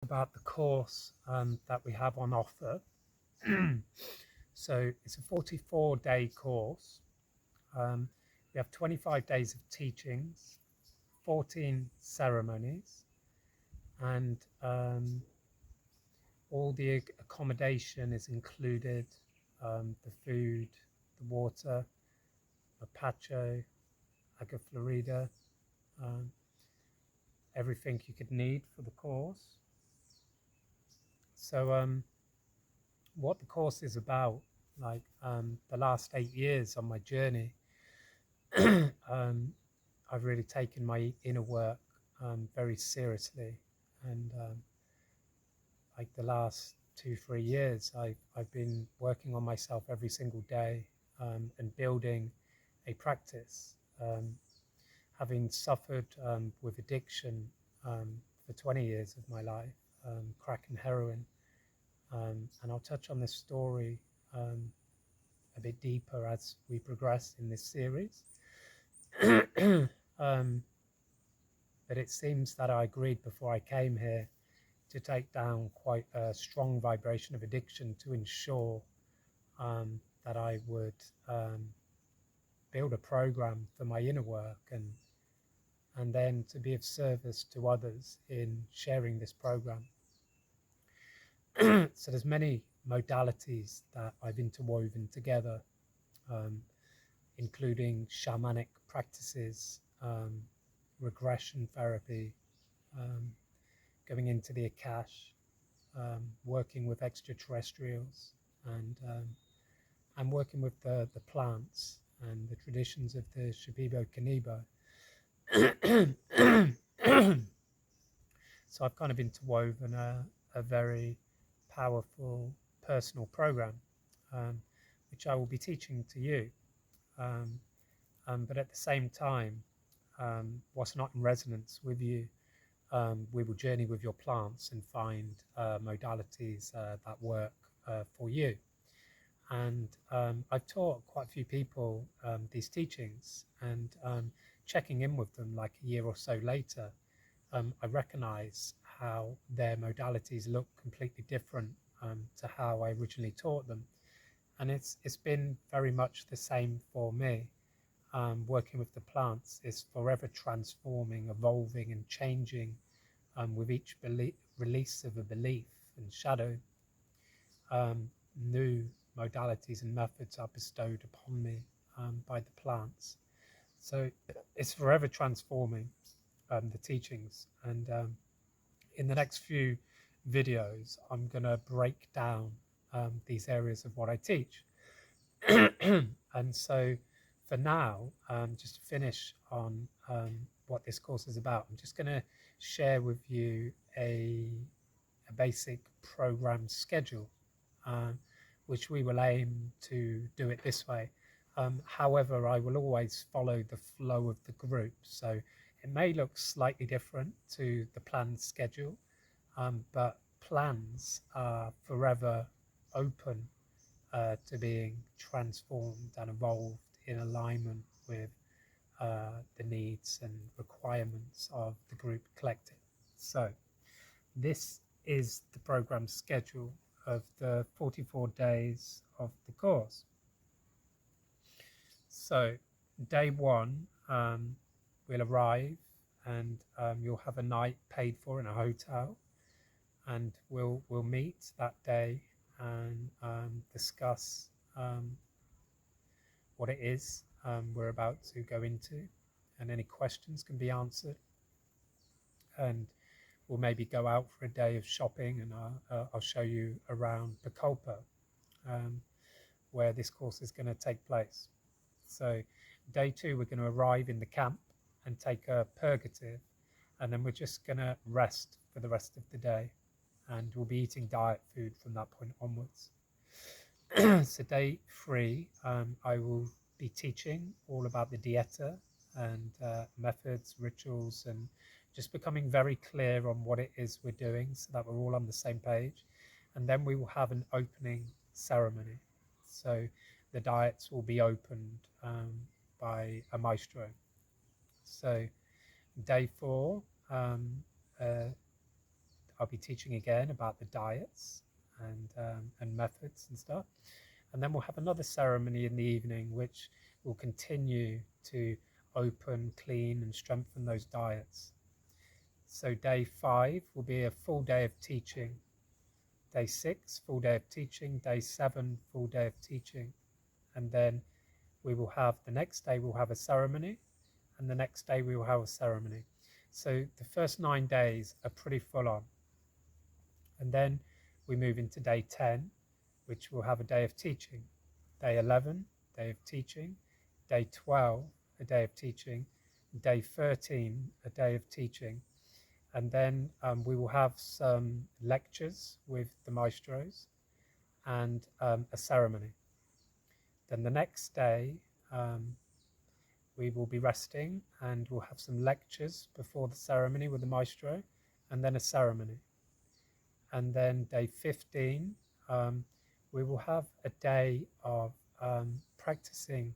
about the course that we have on offer. So it's a 44-day course. We have 25 days of teachings, 14 ceremonies, and all the accommodation is included, the food, the water, Apache, Agua Florida, everything you could need for the course. So what the course is about, like the last 8 years on my journey, I've really taken my inner work very seriously, and like the last 2-3 years, I've been working on myself every single day and building a practice. Having suffered with addiction for 20 years of my life, crack and heroin, and I'll touch on this story a bit deeper as we progress in this series. But it seems that I agreed before I came here to take down quite a strong vibration of addiction to ensure that I would build a program for my inner work and then to be of service to others in sharing this program. So there's many modalities that I've interwoven together, including shamanic practices, regression therapy, going into the Akash, working with extraterrestrials, and working with the plants and the traditions of the Shipibo Kanibo. So I've kind of interwoven a very powerful personal program, which I will be teaching to you. But at the same time, what's not in resonance with you, we will journey with your plants and find modalities that work for you. And I've taught quite a few people these teachings, and checking in with them like a year or so later, I recognize how their modalities look completely different to how I originally taught them. And it's been very much the same for me. Working with the plants is forever transforming, evolving and changing with each release of a belief and shadow. New modalities and methods are bestowed upon me by the plants. So it's forever transforming the teachings. And in the next few videos, I'm going to break down these areas of what I teach. And so for now, just to finish on what this course is about, I'm just going to share with you a basic program schedule, which we will aim to do it this way. However, I will always follow the flow of the group, so it may look slightly different to the planned schedule, but plans are forever open to being transformed and evolved in alignment with the needs and requirements of the group collective. So this is the program schedule of the 44 days of the course. So day one, we'll arrive and you'll have a night paid for in a hotel, and we'll meet that day and discuss what it is we're about to go into, and any questions can be answered. And we'll maybe go out for a day of shopping, and I'll show you around Bacolpa, where this course is going to take place. So day two, we're going to arrive in the camp and take a purgative, and then we're just going to rest for the rest of the day, and we'll be eating diet food from that point onwards. So day three, I will be teaching all about the dieta and methods, rituals, and just becoming very clear on what it is we're doing so that we're all on the same page. And then we will have an opening ceremony. So the diets will be opened by a maestro. So day four, I'll be teaching again about the diets and methods and stuff. And then we'll have another ceremony in the evening, which will continue to open, clean, and strengthen those diets. So day 5 will be a full day of teaching. Day 6, full day of teaching. Day 7, full day of teaching. And then we will have, the next day we'll have a ceremony, and the next day we will have a ceremony. So the first 9 days are pretty full on. And then we move into day 10, which will have a day of teaching. Day 11, day of teaching. Day 12, a day of teaching. Day 13, a day of teaching. And then we will have some lectures with the maestros and a ceremony. Then the next day, we will be resting, and we'll have some lectures before the ceremony with the maestro, and then a ceremony. And then day 15, we will have a day of practicing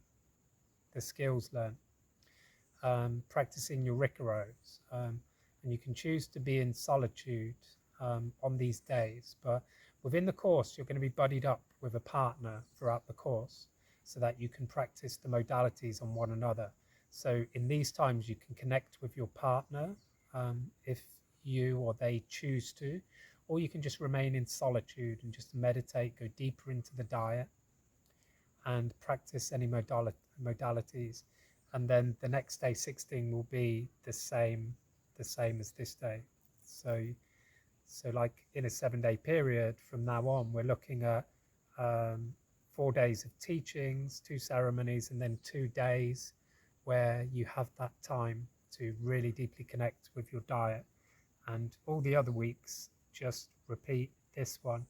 the skills learned, practicing your rikaros. And you can choose to be in solitude on these days, but within the course you're going to be buddied up with a partner throughout the course so that you can practice the modalities on one another. So in these times you can connect with your partner if you or they choose to, or you can just remain in solitude and just meditate, go deeper into the diet and practice any modalities. And then the next day 16 will be the same as this day. So like in a 7-day period from now on, we're looking at 4 days of teachings, 2 ceremonies, and then 2 days where you have that time to really deeply connect with your diet. And all the other weeks just repeat this one.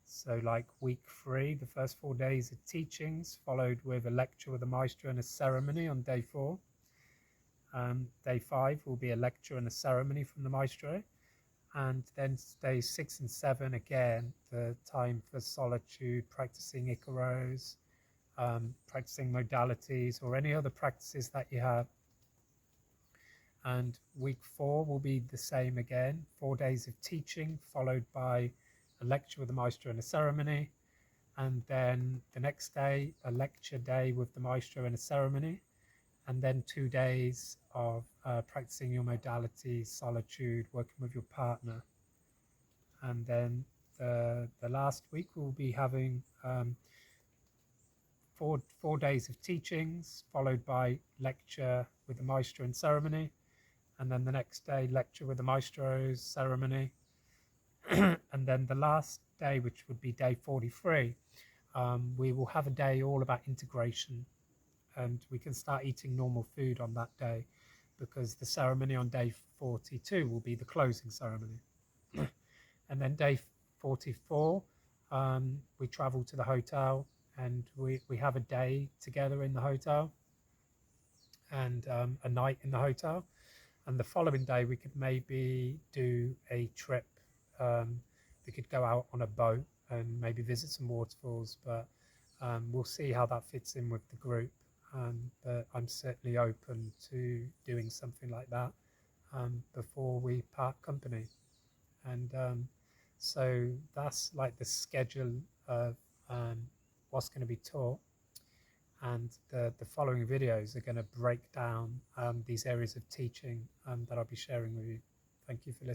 So like week 3, the first 4 days of teachings, followed with a lecture with a maestro and a ceremony on day 4. Day 5 will be a lecture and a ceremony from the maestro. And then days 6 and 7, again, the time for solitude, practicing ikaros, practicing modalities or any other practices that you have. And week 4 will be the same again, 4 days of teaching, followed by a lecture with the maestro and a ceremony. And then the next day, a lecture day with the maestro and a ceremony. And then 2 days of practicing your modalities, solitude, working with your partner. And then the last week we'll be having 4 days of teachings, followed by lecture with the maestro and ceremony. And then the next day, lecture with the maestros, ceremony. And then the last day, which would be day 43, we will have a day all about integration. And we can start eating normal food on that day because the ceremony on day 42 will be the closing ceremony. And then day 44, we travel to the hotel and we have a day together in the hotel and a night in the hotel. And the following day, we could maybe do a trip. We could go out on a boat and maybe visit some waterfalls, but we'll see how that fits in with the group. But I'm certainly open to doing something like that before we part company. And so that's like the schedule of what's going to be taught. And the following videos are going to break down these areas of teaching that I'll be sharing with you. Thank you for listening.